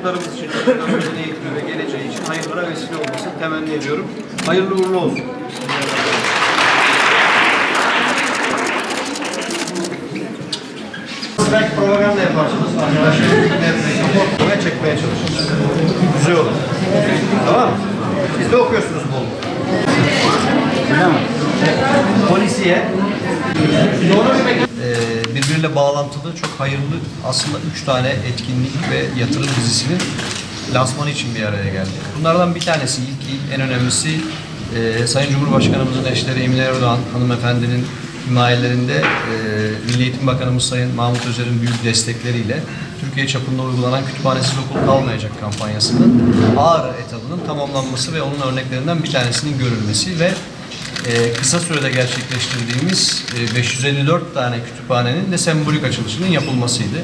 çocuklarımız için, çocuklarımızın eğitimi ve geleceği için hayırlara vesile olmasını temenni ediyorum. Hayırlı uğurlu olsun. Belki propaganda yaparsınız. Arkadaşlar çekmeye çalışırsınız. Güzel olur. Tamam mı? Siz de okuyorsunuz bol. Tamam mı? Polisiye. Birbiriyle bağlantılı çok hayırlı aslında 3 tane etkinlik ve yatırım dizisinin lansmanı için bir araya geldik. Bunlardan bir tanesi ilk en önemlisi Sayın Cumhurbaşkanımızın eşleri Emine Erdoğan hanımefendinin himayelerinde Milli Eğitim Bakanımız Sayın Mahmut Özer'in büyük destekleriyle Türkiye çapında uygulanan kütüphanesiz okul kalmayacak kampanyasının Ağrı etabının tamamlanması ve onun örneklerinden bir tanesinin görülmesi ve kısa sürede gerçekleştirdiğimiz 554 tane kütüphanenin de sembolik açılışının yapılmasıydı.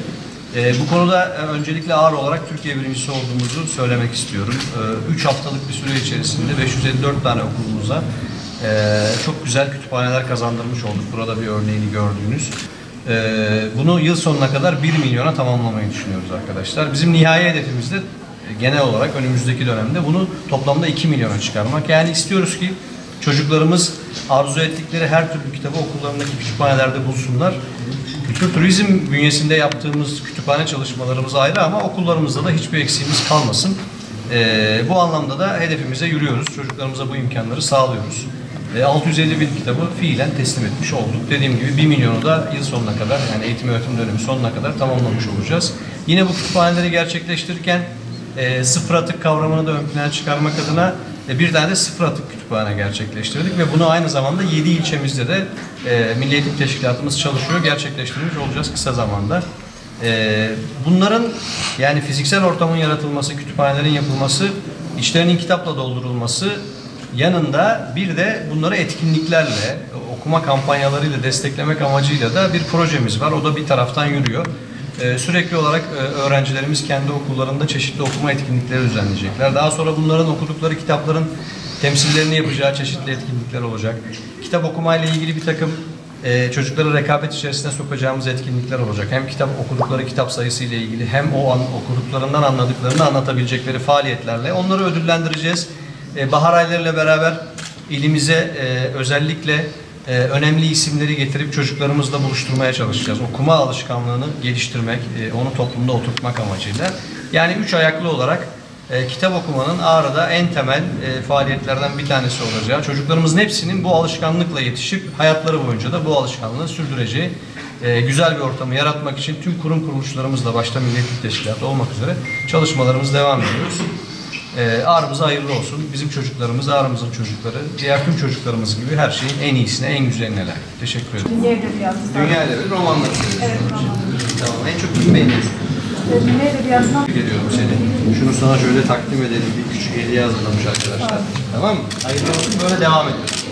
Bu konuda öncelikle Ağrı olarak Türkiye birincisi olduğumuzu söylemek istiyorum. 3 haftalık bir süre içerisinde 554 tane okulumuza çok güzel kütüphaneler kazandırmış olduk. Burada bir örneğini gördüğünüz. Bunu yıl sonuna kadar 1 milyona tamamlamayı düşünüyoruz arkadaşlar. Bizim nihai hedefimiz de genel olarak önümüzdeki dönemde bunu toplamda 2 milyona çıkarmak. Yani istiyoruz ki çocuklarımız arzu ettikleri her türlü kitabı okullarındaki kütüphanelerde bulsunlar. Kültür turizm bünyesinde yaptığımız kütüphane çalışmalarımız ayrı ama okullarımızda da hiçbir eksiğimiz kalmasın. Bu anlamda da hedefimize yürüyoruz. Çocuklarımıza bu imkanları sağlıyoruz. 650 bin kitabı fiilen teslim etmiş olduk. Dediğim gibi 1 milyonu da yıl sonuna kadar, yani eğitim öğretim dönemi sonuna kadar tamamlamış olacağız. Yine bu kütüphaneleri gerçekleştirirken sıfır atık kavramını da ön plana çıkarmak adına bir tane de sıfır atık kütüphane gerçekleştirdik ve bunu aynı zamanda 7 ilçemizde de Milli Eğitim Teşkilatımız çalışıyor, gerçekleştirmiş olacağız kısa zamanda. Bunların yani fiziksel ortamın yaratılması, kütüphanelerin yapılması, içlerinin kitapla doldurulması yanında bir de bunları etkinliklerle, okuma kampanyalarıyla desteklemek amacıyla da bir projemiz var. O da bir taraftan yürüyor. Sürekli olarak öğrencilerimiz kendi okullarında çeşitli okuma etkinlikleri düzenleyecekler. Daha sonra bunların okudukları kitapların temsillerini yapacağı çeşitli etkinlikler olacak. Kitap okumayla ilgili bir takım çocukları rekabet içerisine sokacağımız etkinlikler olacak. Hem kitap okudukları kitap sayısı ile ilgili hem o okuduklarından anladıklarını anlatabilecekleri faaliyetlerle onları ödüllendireceğiz. Bahar aylarıyla beraber ilimize özellikle önemli isimleri getirip çocuklarımızla buluşturmaya çalışacağız. Okuma alışkanlığını geliştirmek, onu toplumda oturtmak amacıyla. Yani 3 ayaklı olarak kitap okumanın Ağrı'da en temel faaliyetlerden bir tanesi olacağı, çocuklarımızın hepsinin bu alışkanlıkla yetişip hayatları boyunca da bu alışkanlığı sürdüreceği güzel bir ortamı yaratmak için tüm kurum kuruluşlarımızla başta Milli Eğitim Teşkilatı olmak üzere çalışmalarımız devam ediyoruz. Ağrımıza hayırlı olsun. Bizim çocuklarımız, Ağrımızın çocukları, diğer tüm çocuklarımız gibi her şeyin en iyisine, en güzeline layık. Teşekkür ederim. Dünya Edebiyatı. Dünya Edebiyatı romanları seviyorsunuz. Evet, romanları. Tamam. En çok kimi beğeniyorsun? Dünya Edebiyatı'ndan. Tebrik ediyorum seni. Şunu sana şöyle takdim edelim. Bir küçük hediye hazırlamış arkadaşlar. Tamam mı? Hayırlı olsun. Böyle devam ediyoruz.